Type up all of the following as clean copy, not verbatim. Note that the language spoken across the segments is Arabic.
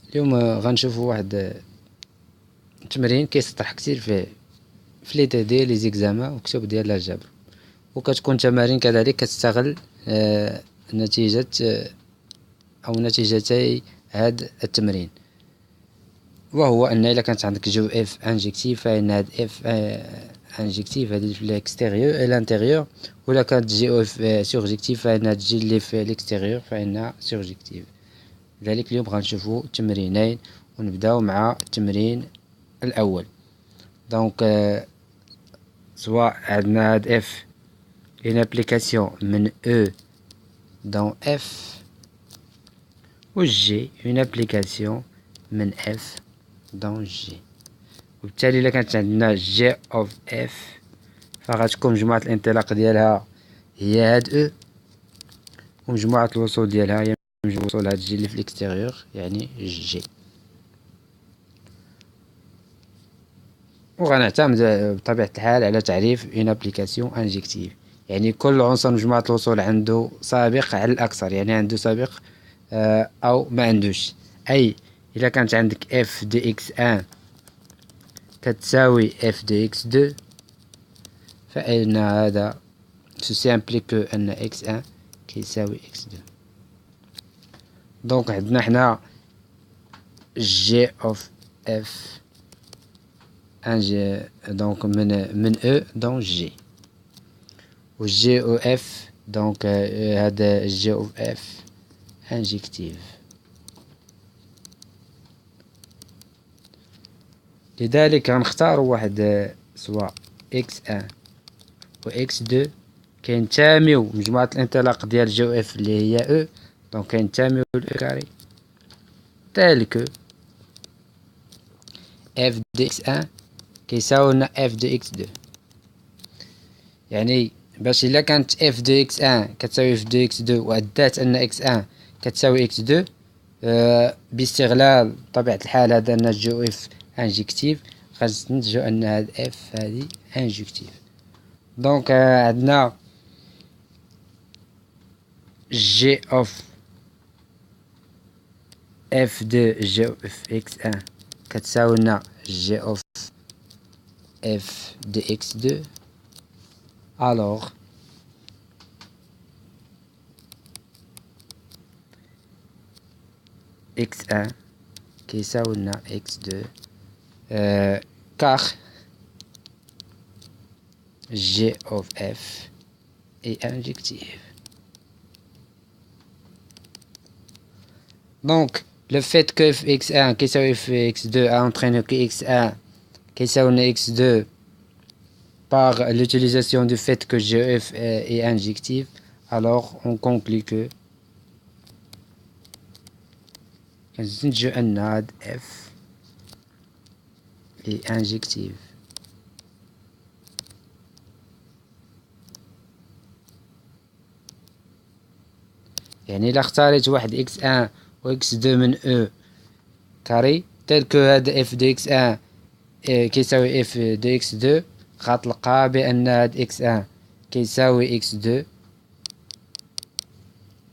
اليوم غنشوفوا واحد التمرين كيسطرح كتير في لي تي لي زيكزامان وكتب ديال الجبر، وكتكون تمارين كذلك كتستغل نتيجة او نتيجتي هاد التمرين، وهو ان الا كانت عندك جو اف انجكتيف فان هاد اف انجكتيف هادي في الاكستيريور الانتيريور، ولا كانت جي او اف سورجيكتيف فانها تجي اللي في الاكستيريور فانها سورجيكتيف. لذلك اليوم غنشوفوا تمرينين، ونبداو مع التمرين الاول. دونك سواء عندنا هاد اف une application من E dans F و G une application من F dans G، وبالتالي إلا كانت عندنا G of F فغتكون مجموعة الانطلاق ديالها هي هاد E، ومجموعة الوصول ديالها هي مجموعة الوصول هاد G اللي في الاكستيريور يعني G. وغنعتمد بطبيعة الحال على تعريف une application injective، يعني كل عنصر مجموعة الوصول عنده سابق على الأكثر، يعني عنده سابق أو ما عندوش. أي إذا كانت عندك اف دي اكس ان كتساوي اف دي اكس دو، فإن هذا سوسي امبليك أن اكس ان كيساوي اكس دو. دونك عندنا حنا جي اوف اف ان جي دونك من او دون جي، و جي او اف دونك هذا جي او اف انجكتيف. لذلك غنختار واحد سواء اكس ان و اكس دو كينتميو مجموعة الانطلاق ديال جي او اف اللي هي او، دونك كينتميو ل او كاري تال كو اف دي اكس ان كيساوي لنا اف دي اكس دو. يعني باش الا كانت اف دو اكس ان كتساوي اف دو اكس دو وادات ان اكس ان كتساوي اكس دو، باستغلال طبيعة الحال هذا ان جي او اف انجكتيف غنستنتجو ان هاد اف هادي انجكتيف. دونك عندنا جي اوف اف دو جي اوف اكس ان كتساوي لنا جي اوف اف دي اكس دو. الوغ اكس ان كيساوي لنا اكس دو كار G of F est injective. Donc le fait que fx1 كيساوي fx2 a entraîné que x1 كيساوي x2 par l'utilisation du fait que GF est injective, alors on conclut que أن هاد F est injective. يعني إلا اختاريت واحد اكس ان و اكس دو من او كاري تال كو هاد اف دو اكس ان كيساوي اف دو اكس دو، غتلقى بأن هاد اكس ان كيساوي اكس دو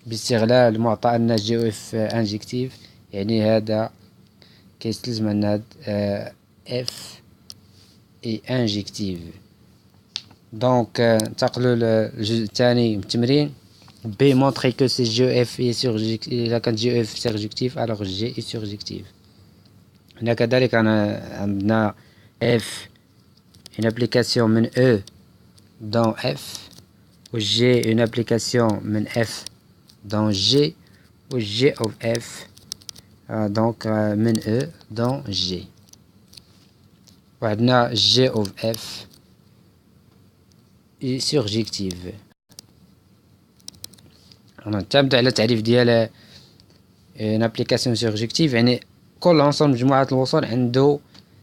باستغلال معطى أن جي او اف انجكتيف. يعني هذا كيستلزم أن هاد اف اي انجكتيف. دونك ننتقلو للجزء الثاني من التمرين. B montrer que si GF est surjectif, quand GF est surjectif, alors G est surjectif. هنا كذلك عندنا F une application من E dans F، و G une application من F dans G، و G of F donc من E dans G، وعندنا G of F est surjective. نعتمد على التعريف ديال ان ابليكاسيون سورجيكتيف، يعني كل عنصر مجموعة الوصول عنده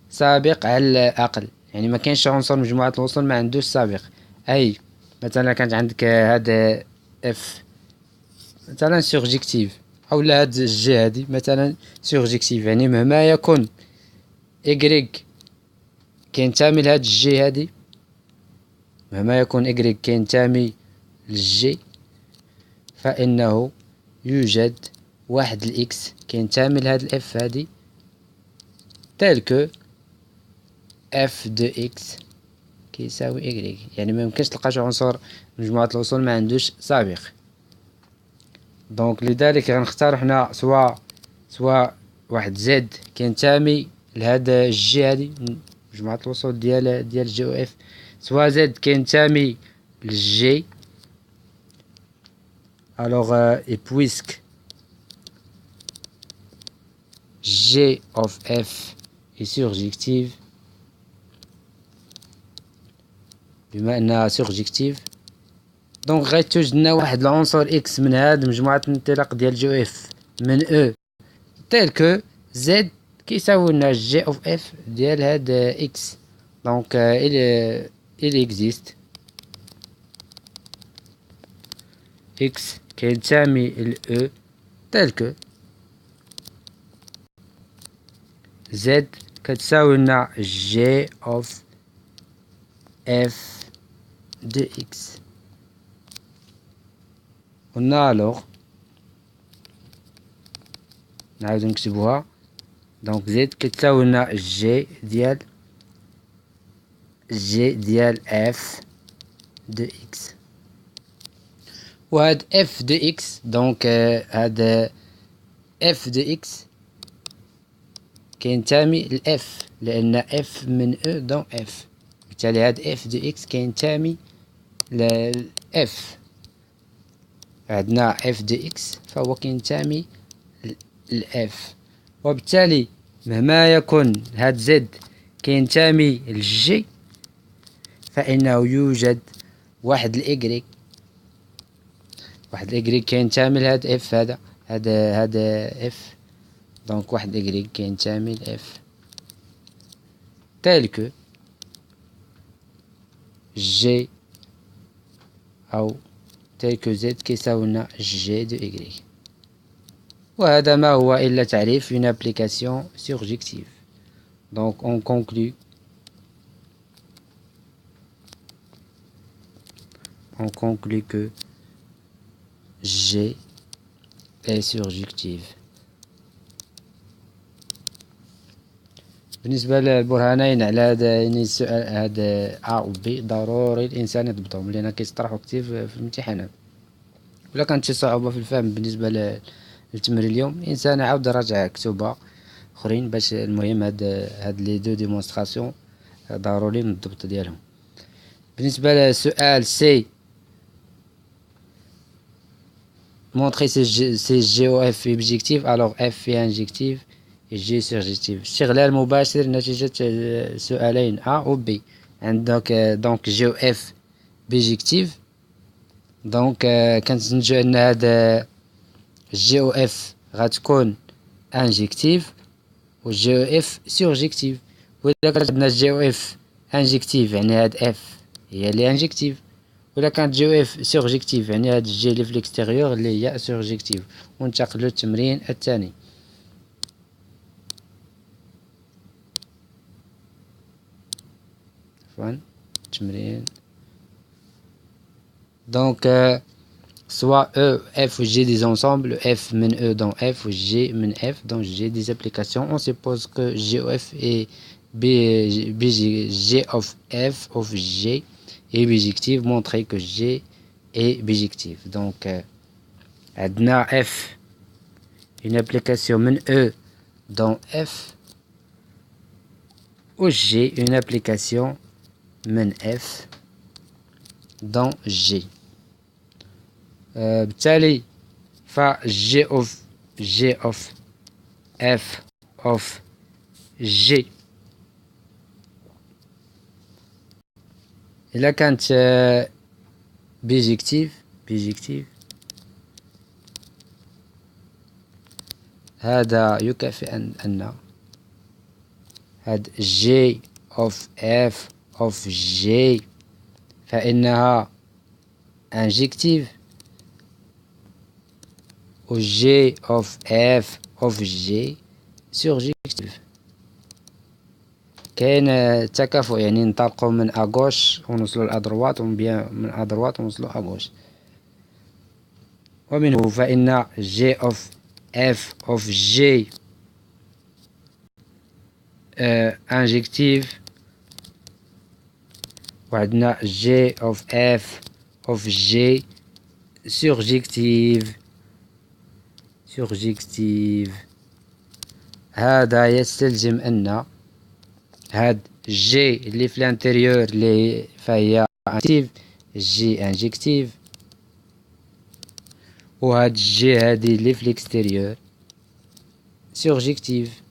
سابق على الأقل، يعني ما كاينش عنصر مجموعة الوصول ما عندوش سابق. أي مثلا كانت عندك هاد اف مثلا سورجيكتيف، أو لا هاد جي هادي مثلا سورجيكتيف، يعني مهما يكن إكريك كينتمي لهاد الجي هادي، مهما يكون إكريك كينتمي للجي فإنه يوجد واحد الإكس كينتمي لهاد الإف هادي تال كو اف دو إكس كيساوي إكغيك. يعني ميمكنش تلقى شي عنصر مجموعة الوصول ما عندوش سابق. دونك لذلك غنختار حنا سوا واحد زد كينتمي لهاد الجي هادي مجموعة الوصول ديال جي او اف، سوا زد كينتمي للجي. الوغ اي بويسك جي اوف اف اي سورجيكتيف، بما انها سورجيكتيف دونك غيتوجد لنا واحد العنصر اكس من هاد مجموعة الانطلاق ديال جي او اف من او تيل كو زد كيساوي لنا جي اوف اف ديال هاد اكس. دونك il existe اكس كينتمي ل او تيل كو زد كتساوي لنا جي اوف اف دو اكس. قلنا الوغ نعاودو نكتبوها. دونك زد كتساوي لنا جي ديال اف دو اكس، وهاد اف دو اكس دونك هاد اف دو اكس كينتمي لاف لان اف من او دون اف، بالتالي هاد اف دو اكس كينتمي لاف. عندنا اف دو اكس فهو كينتمي لاف، وبالتالي مهما يكن هاد زد كينتمي للجي فإنه يوجد واحد الإكغيك كينتمي لهاد اف هاد اف. دونك واحد الإكغيك كينتمي لاف تيل كو جي أو تيل كو زد كيساوي لنا جي دو إكغيك. وهذا ما هو إلا تعريف une application surjective. Donc on conclut que G est surjective. بالنسبة للبرهانين على هذا السؤال هذا A و B ضروري الإنسان يضبطهم لأن كيتطرحو كتير في الامتحانات. ولا كانت شي صعوبة في الفهم بالنسبة للتمرين اليوم الإنسان عاود راجع كتوبة اخرين باش المهم هاد لي دو ديمونستراسيون ضروري من الضبط ديالهم. بالنسبة للسؤال سي montrer ces GOF objectifs alors F est injectif et G surjectif. استغلال مباشر نتيجة سؤالين A و B. عندك دونك GOF بيجيكتيف دونك كنتنتجو أن هاد GOF غتكون انجكتيف و GOF سورجيكتيف. وإلا كانت عندنا GOF انجكتيف يعني هاد F هي لي انجكتيف، ولا كانت جي اف سورجيكتيف يعني هاد الجي اللي في الاكستيريور اللي هي سورجيكتيف. وننتقلو للتمرين الثاني. تمرين دونك soit E, F ou G des ensembles, F من E dans F ou G من F dans G des applications. On suppose que G of F et G of F of G est bijective. Montrer que G est bijective. Donc, عندنا F une application من E dans F ou G une application من F dans G. بالتالي ف G of F of G إلا كانت بيجيكتيف هذا يكافئ أن هاد G of F of G فإنها انجكتيف و G of F of G سورجيكتيف. كاين تكافؤ يعني ننطلقوا من اغوش ونوصلوا لادروات من ادروات ونوصلوا اغوش. ومنه فإن G of f of j injective، وعندنا j of f of j surjective. هذا يستلزم أن هاد جي اللي في الانتيريور اللي فهي انجكتيف جي انجكتيف، وهاد الجي هادي اللي في الاكستيريور سورجيكتيف.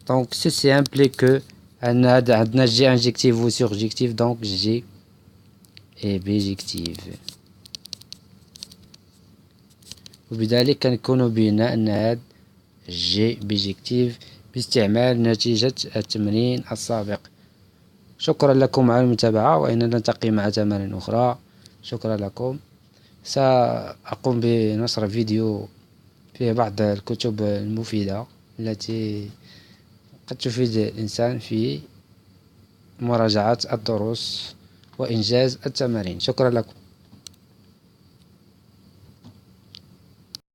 دونك سوسي امبلي كو ان هاد عندنا جي انجكتيف و سورجيكتيف، دونك جي اي بيجيكتيف، وبذلك كنكون بينا ان هاد جي بيجيكتيف باستعمال نتيجة التمرين السابق. شكرا لكم على المتابعة، وإننا نلتقي مع تمارين أخرى. شكرا لكم. سأقوم بنشر فيديو فيه بعض الكتب المفيدة التي قد تفيد الإنسان في مراجعة الدروس وإنجاز التمارين. شكرا لكم.